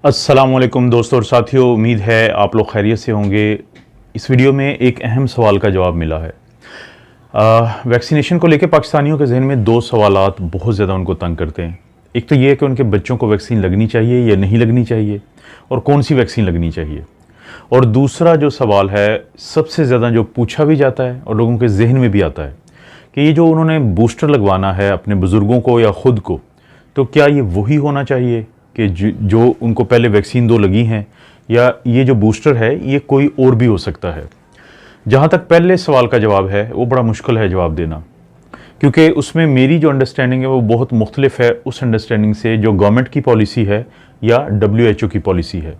अस्सलामुअलैकुम दोस्तों और साथियों, उम्मीद है आप लोग खैरियत से होंगे। इस वीडियो में एक अहम सवाल का जवाब मिला है। वैक्सीनेशन को लेकर पाकिस्तानियों के जहन में दो सवालात बहुत ज़्यादा उनको तंग करते हैं। एक तो ये है कि उनके बच्चों को वैक्सीन लगनी चाहिए या नहीं लगनी चाहिए और कौन सी वैक्सीन लगनी चाहिए। और दूसरा जो सवाल है सबसे ज़्यादा जो पूछा भी जाता है और लोगों के जहन में भी आता है कि ये जो उन्होंने बूस्टर लगवाना है अपने बुज़ुर्गों को या ख़ुद को, तो क्या ये वही होना चाहिए कि जो उनको पहले वैक्सीन दो लगी हैं, या ये जो बूस्टर है ये कोई और भी हो सकता है। जहाँ तक पहले सवाल का जवाब है वो बड़ा मुश्किल है जवाब देना, क्योंकि उसमें मेरी जो अंडरस्टैंडिंग है वो बहुत मुख्तलिफ है उस अंडरस्टैंडिंग से जो गवर्नमेंट की पॉलिसी है या WHO की पॉलिसी है।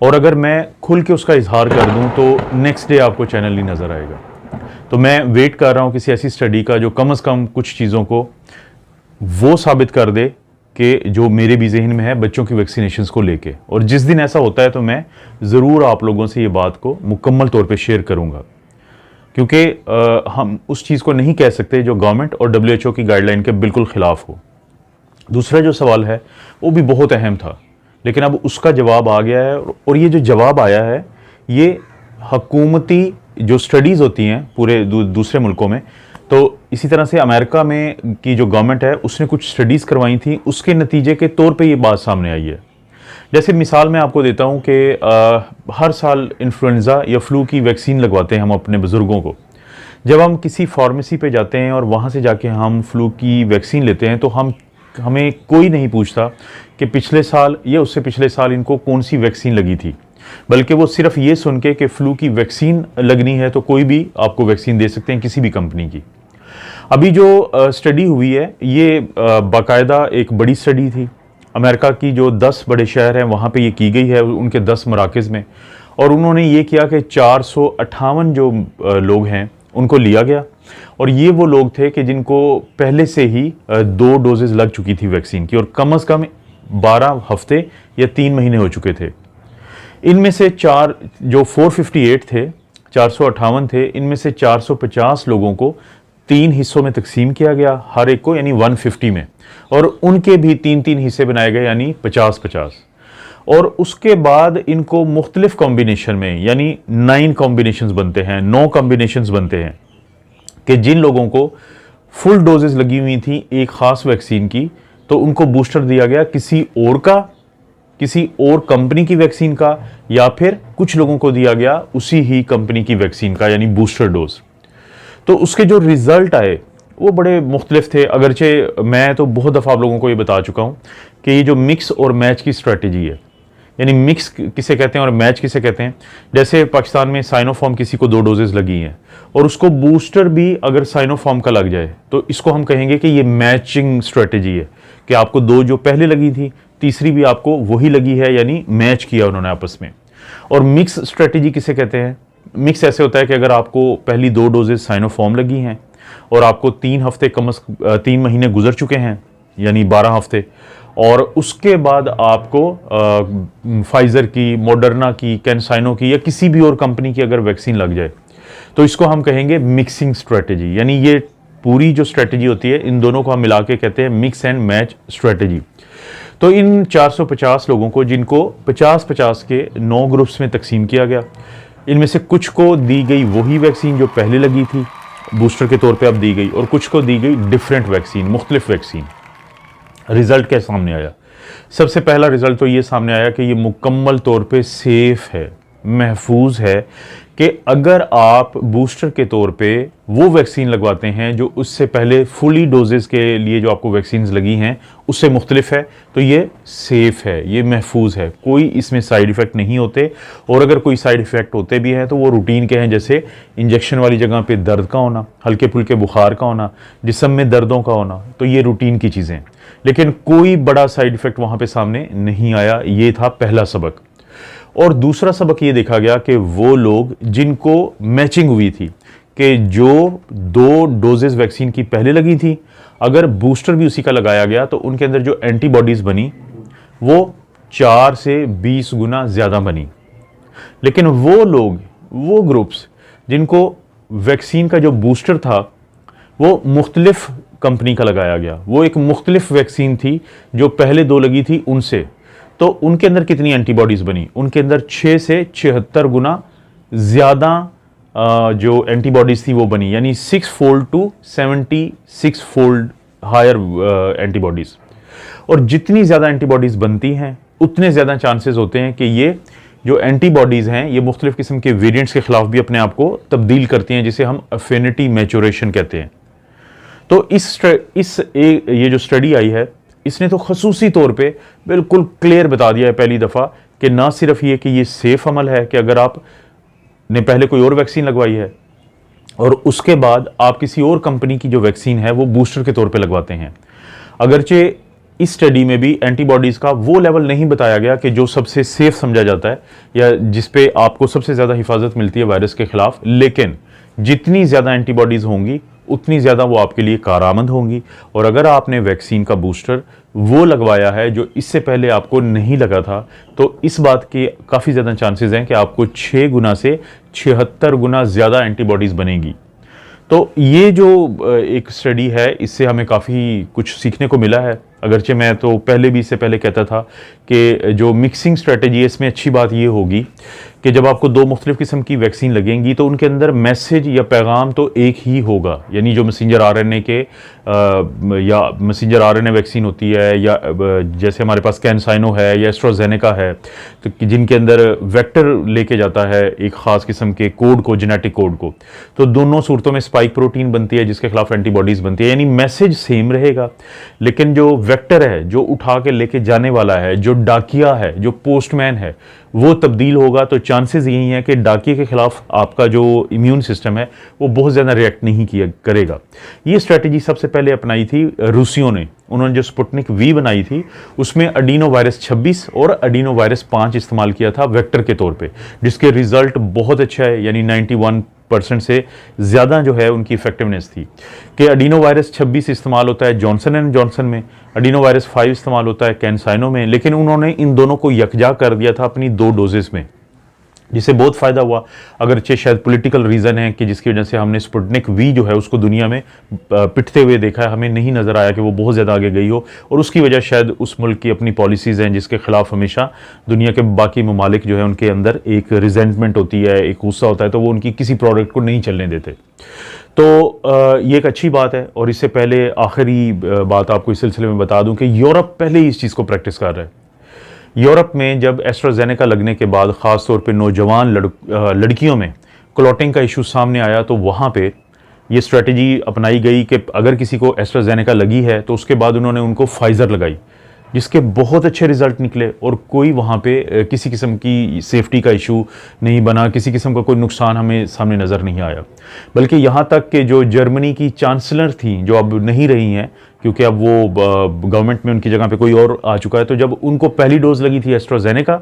और अगर मैं खुल के उसका इजहार कर दूँ तो नेक्स्ट डे आपको चैनल नहीं नज़र आएगा। तो मैं वेट कर रहा हूँ किसी ऐसी स्टडी का जो कम अज़ कम कुछ चीज़ों को वो साबित कर दे कि जो मेरे भी जहन में है बच्चों की वैक्सीनेशंस को लेके। और जिस दिन ऐसा होता है तो मैं ज़रूर आप लोगों से ये बात को मुकम्मल तौर पे शेयर करूँगा, क्योंकि हम उस चीज़ को नहीं कह सकते जो गवर्नमेंट और WHO की गाइडलाइन के बिल्कुल ख़िलाफ़ हो। दूसरा जो सवाल है वो भी बहुत अहम था, लेकिन अब उसका जवाब आ गया है। और ये जो जवाब आया है ये हुकूमती जो स्टडीज़ होती हैं पूरे दूसरे मुल्कों में, तो इसी तरह से अमेरिका में की जो गवर्नमेंट है उसने कुछ स्टडीज़ करवाई थी, उसके नतीजे के तौर पे ये बात सामने आई है। जैसे मिसाल मैं आपको देता हूँ कि हर साल इन्फ्लुएंज़ा या फ्लू की वैक्सीन लगवाते हैं हम अपने बुज़ुर्गों को। जब हम किसी फार्मेसी पे जाते हैं और वहाँ से जाके हम फ्लू की वैक्सीन लेते हैं तो हमें कोई नहीं पूछता कि पिछले साल या उससे पिछले साल इनको कौन सी वैक्सीन लगी थी, बल्कि वो सिर्फ ये सुन के कि फ्लू की वैक्सीन लगनी है तो कोई भी आपको वैक्सीन दे सकते हैं किसी भी कंपनी की। अभी जो स्टडी हुई है ये बाकायदा एक बड़ी स्टडी थी। अमेरिका की जो 10 बड़े शहर हैं वहाँ पे ये की गई है, उनके 10 मराकज़ में। और उन्होंने ये किया कि 458 जो लोग हैं उनको लिया गया, और ये वो लोग थे कि जिनको पहले से ही 2 डोजेज़ लग चुकी थी वैक्सीन की और कम अज़ कम 12 हफ्ते या 3 महीने हो चुके थे। इनमें से 458 थे, 458 थे, इनमें से 450 लोगों को 3 हिस्सों में तकसीम किया गया, हर एक को यानी 150 में, और उनके भी 3-3 हिस्से बनाए गए यानी 50-50। और उसके बाद इनको मुख्तलिफ कॉम्बिनेशन में यानी 9 कॉम्बिनेशंस बनते हैं, 9 कॉम्बिनेशंस बनते हैं कि जिन लोगों को फुल डोजेज लगी हुई थी एक ख़ास वैक्सीन की तो उनको बूस्टर दिया गया किसी और कंपनी की वैक्सीन का, या फिर कुछ लोगों को दिया गया उसी ही कंपनी की वैक्सीन का यानी बूस्टर डोज। तो उसके जो रिजल्ट आए वो बड़े मुख्तलिफ थे। अगरचे मैं तो बहुत दफ़ा आप लोगों को ये बता चुका हूँ कि ये जो मिक्स और मैच की स्ट्रेटजी है, यानी मिक्स किसे कहते हैं और मैच किसे कहते हैं। जैसे पाकिस्तान में साइनोफार्म किसी को 2 डोजेज़ लगी हैं और उसको बूस्टर भी अगर साइनोफार्म का लग जाए तो इसको हम कहेंगे कि ये मैचिंग स्ट्रेटजी है, कि आपको 2 जो पहले लगी थी तीसरी भी आपको वही लगी है, यानी मैच किया उन्होंने आपस में। और मिक्स स्ट्रेटजी किसे कहते हैं? मिक्स ऐसे होता है कि अगर आपको पहली 2 डोजेज साइनोफार्म लगी हैं और आपको 3 महीने गुजर चुके हैं यानी 12 हफ्ते, और उसके बाद आपको फाइज़र की, मॉडर्ना की, कैंसाइनो की या किसी भी और कंपनी की अगर वैक्सीन लग जाए तो इसको हम कहेंगे मिक्सिंग स्ट्रेटजी। यानी ये पूरी जो स्ट्रेटजी होती है इन दोनों को हम मिला के कहते हैं मिक्स एंड मैच स्ट्रेटजी। तो इन 450 लोगों को, जिनको 50-50 के 9 ग्रुप्स में तकसीम किया गया, इनमें से कुछ को दी गई वही वैक्सीन जो पहले लगी थी बूस्टर के तौर पे अब दी गई, और कुछ को दी गई डिफरेंट वैक्सीन, मुख्तलिफ वैक्सीन। रिज़ल्ट क्या सामने आया? सबसे पहला रिज़ल्ट तो ये सामने आया कि ये मुकम्मल तौर पे सेफ़ है, महफूज है, कि अगर आप बूस्टर के तौर पे वो वैक्सीन लगवाते हैं जो उससे पहले फुली डोजेज़ के लिए जो आपको वैक्सीन्स लगी हैं उससे मुख्तलिफ है, तो ये सेफ़ है, ये महफूज है, कोई इसमें साइड इफ़ेक्ट नहीं होते। और अगर कोई साइड इफ़ेक्ट होते भी हैं तो वो रूटीन के हैं, जैसे इंजेक्शन वाली जगह पे दर्द का होना, हल्के फुल्के बुखार का होना, जिस्म में दर्दों का होना, तो ये रूटीन की चीज़ें। लेकिन कोई बड़ा साइड इफ़ेक्ट वहाँ पे सामने नहीं आया। ये था पहला सबक। और दूसरा सबक ये देखा गया कि वो लोग जिनको मैचिंग हुई थी, कि जो 2 डोजेज वैक्सीन की पहले लगी थी, अगर बूस्टर भी उसी का लगाया गया तो उनके अंदर जो एंटीबॉडीज़ बनी वो 4 से 20 गुना ज़्यादा बनी। लेकिन वो लोग, वो ग्रुप्स जिनको वैक्सीन का जो बूस्टर था वो मुख्तलिफ कंपनी का लगाया गया, वो एक मुख्तलिफ वैक्सीन थी जो पहले 2 लगी थी उनसे, तो उनके अंदर कितनी एंटीबॉडीज़ बनी, उनके अंदर 6 से 76 गुना ज़्यादा जो एंटीबॉडीज़ थी वो बनी, यानी 6 fold to 76 fold higher antibodies. और जितनी ज़्यादा एंटीबॉडीज़ बनती हैं उतने ज़्यादा चांसेस होते हैं कि ये जो एंटीबॉडीज़ हैं ये मुख्तलिफ़ किस्म के वेरिएंट्स के ख़िलाफ़ भी अपने आप को तब्दील करती हैं, जिसे हम एफिनिटी मैचुरेशन कहते हैं। तो ये जो स्टडी आई है इसने तो खसूसी तौर पे बिल्कुल क्लियर बता दिया है पहली दफ़ा कि ना सिर्फ ये कि ये सेफ अमल है कि अगर आप ने पहले कोई और वैक्सीन लगवाई है और उसके बाद आप किसी और कंपनी की जो वैक्सीन है वो बूस्टर के तौर पे लगवाते हैं, अगरचे इस स्टडी में भी एंटीबॉडीज़ का वो लेवल नहीं बताया गया कि जो सबसे सेफ समझा जाता है या जिस पे आपको सबसे ज़्यादा हिफाजत मिलती है वायरस के ख़िलाफ़, लेकिन जितनी ज़्यादा एंटीबॉडीज़ होंगी उतनी ज़्यादा वो आपके लिए कारआमद होंगी। और अगर आपने वैक्सीन का बूस्टर वो लगवाया है जो इससे पहले आपको नहीं लगा था, तो इस बात के काफ़ी ज़्यादा चांसेस हैं कि आपको 6 गुना से 76 गुना ज़्यादा एंटीबॉडीज़ बनेगी। तो ये जो एक स्टडी है इससे हमें काफ़ी कुछ सीखने को मिला है, अगरचे मैं तो पहले भी इससे पहले कहता था कि जो मिक्सिंग स्ट्रेटजी है इसमें अच्छी बात ये होगी कि जब आपको 2 मुख्तलिफ़ किस्म की वैक्सीन लगेंगी तो उनके अंदर मैसेज या पैगाम तो एक ही होगा, यानी जो मैसेंजर आरएनए के या मैसेंजर आरएनए वैक्सीन होती है या जैसे हमारे पास कैनसाइनो है या एस्ट्राजेनेका है, तो जिनके अंदर वेक्टर लेके जाता है एक ख़ास किस्म के कोड को, जेनेटिक कोड को, तो दोनों सूरतों में स्पाइक प्रोटीन बनती है जिसके खिलाफ एंटीबॉडीज़ बनती है, यानी मैसेज सेम रहेगा, लेकिन जो वेक्टर है जो उठा के लेके जाने वाला है, जो डाकिया है, जो पोस्टमैन है, वो तब्दील होगा। तो चांसेस यही हैं कि डाकिए के खिलाफ आपका जो इम्यून सिस्टम है वो बहुत ज़्यादा रिएक्ट नहीं किया करेगा। ये स्ट्रेटजी सबसे पहले अपनाई थी रूसियों ने, उन्होंने जो स्पुतनिक वी बनाई थी उसमें अडीनो वायरस 26 और अडीनो वायरस 5 इस्तेमाल किया था वेक्टर के तौर पे, जिसके रिजल्ट बहुत अच्छा है, यानी 91% से ज़्यादा जो है उनकी इफेक्टिवनेस थी। कि अडीनो वायरस 26 इस्तेमाल होता है जॉनसन एंड जॉनसन में, अडीनो वायरस 5 इस्तेमाल होता है कैनसाइनो में, लेकिन उन्होंने इन दोनों को यकजा कर दिया था अपनी 2 डोजेस में, जिससे बहुत फ़ायदा हुआ। अगरचे शायद पॉलिटिकल रीज़न है कि जिसकी वजह से हमने स्पुतनिक वी जो है उसको दुनिया में पिटते हुए देखा है, हमें नहीं नज़र आया कि वो बहुत ज़्यादा आगे गई हो, और उसकी वजह शायद उस मुल्क की अपनी पॉलिसीज़ हैं जिसके ख़िलाफ़ हमेशा दुनिया के बाकी ममालिक जो है उनके अंदर एक रिजेंटमेंट होती है, एक गुस्सा होता है, तो वो उनकी किसी प्रोडक्ट को नहीं चलने देते। तो ये एक अच्छी बात है। और इससे पहले आखिरी बात आपको इस सिलसिले में बता दूं कि यूरोप पहले ही इस चीज़ को प्रैक्टिस कर रहा है। यूरोप में जब एस्ट्राजेनेका लगने के बाद ख़ास तौर पे नौजवान लड़कियों में क्लॉटिंग का इशू सामने आया, तो वहाँ पे ये स्ट्रेटजी अपनाई गई कि अगर किसी को एस्ट्राजेनेका लगी है तो उसके बाद उन्होंने उनको फाइज़र लगाई, जिसके बहुत अच्छे रिजल्ट निकले और कोई वहाँ पे किसी किस्म की सेफ्टी का इशू नहीं बना, किसी किस्म का कोई नुकसान हमें सामने नज़र नहीं आया। बल्कि यहाँ तक कि जो जर्मनी की चांसलर थी, जो अब नहीं रही हैं क्योंकि अब वो गवर्नमेंट में उनकी जगह पे कोई और आ चुका है, तो जब उनको पहली डोज लगी थी एस्ट्राजेनेका,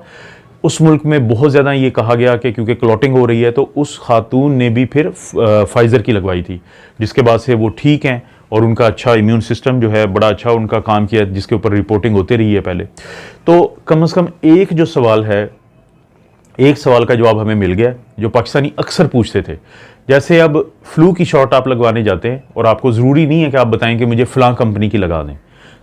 उस मुल्क में बहुत ज़्यादा ये कहा गया कि क्योंकि क्लॉटिंग हो रही है, तो उस खातून ने भी फिर फाइज़र की लगवाई थी, जिसके बाद से वो ठीक हैं और उनका अच्छा इम्यून सिस्टम जो है बड़ा अच्छा उनका काम किया, जिसके ऊपर रिपोर्टिंग होती रही है पहले। तो कम से कम एक जो सवाल है, एक सवाल का जवाब हमें मिल गया जो पाकिस्तानी अक्सर पूछते थे। जैसे अब फ्लू की शॉट आप लगवाने जाते हैं और आपको ज़रूरी नहीं है कि आप बताएं कि मुझे फ़लाँ कंपनी की लगा दें,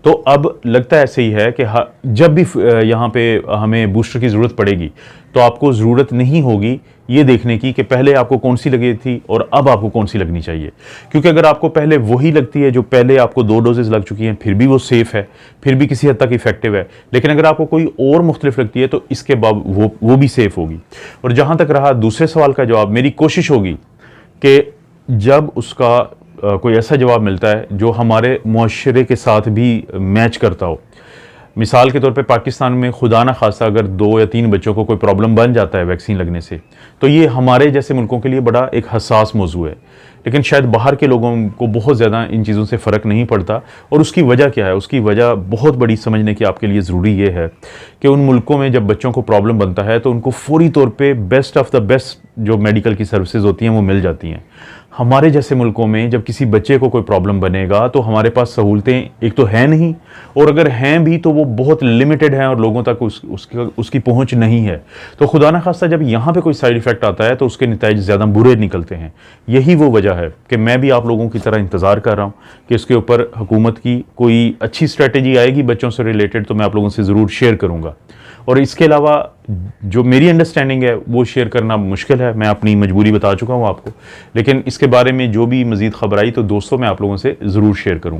तो अब लगता ऐसे ही है कि जब भी यहाँ पे हमें बूस्टर की ज़रूरत पड़ेगी तो आपको ज़रूरत नहीं होगी ये देखने की कि पहले आपको कौन सी लगी थी और अब आपको कौन सी लगनी चाहिए, क्योंकि अगर आपको पहले वही लगती है जो पहले आपको 2 डोजेज़ लग चुकी हैं, फिर भी वो सेफ़ है, फिर भी किसी हद तक इफेक्टिव है, लेकिन अगर आपको कोई और मुख्तलिफ लगती है तो इसके बाद वो भी सेफ़ होगी। और जहाँ तक रहा दूसरे सवाल का जवाब, मेरी कोशिश होगी कि जब उसका कोई ऐसा जवाब मिलता है जो हमारे मुआशरे के साथ भी मैच करता हो। मिसाल के तौर पे पाकिस्तान में खुदा ना खासा अगर 2 या 3 बच्चों को कोई प्रॉब्लम बन जाता है वैक्सीन लगने से, तो ये हमारे जैसे मुल्कों के लिए बड़ा एक हसास मौजू है, लेकिन शायद बाहर के लोगों को बहुत ज़्यादा इन चीज़ों से फ़र्क नहीं पड़ता। और उसकी वजह क्या है? उसकी वजह बहुत बड़ी समझने की आपके लिए ज़रूरी ये है कि उन मुल्कों में जब बच्चों को प्रॉब्लम बनता है तो उनको फौरी तौर पे बेस्ट ऑफ द बेस्ट जो मेडिकल की सर्विसेज होती हैं वो मिल जाती हैं। हमारे जैसे मुल्कों में जब किसी बच्चे को कोई प्रॉब्लम बनेगा तो हमारे पास सहूलतें एक तो हैं नहीं, और अगर हैं भी तो वो बहुत लिमिटेड हैं और लोगों तक उसकी पहुंच नहीं है। तो खुदा न खास्ता जब यहाँ पे कोई साइड इफ़ेक्ट आता है तो उसके नतीजे ज़्यादा बुरे निकलते हैं। यही वो वजह है कि मैं भी आप लोगों की तरह इंतज़ार कर रहा हूँ कि इसके ऊपर हुकूमत की कोई अच्छी स्ट्रेटजी आएगी बच्चों से रिलेटेड, तो मैं आप लोगों से ज़रूर शेयर करूँगा। और इसके अलावा जो मेरी अंडरस्टैंडिंग है वो शेयर करना मुश्किल है, मैं अपनी मजबूरी बता चुका हूँ आपको, लेकिन इसके बारे में जो भी मज़ीद खबर आई तो दोस्तों मैं आप लोगों से ज़रूर शेयर करूँगा।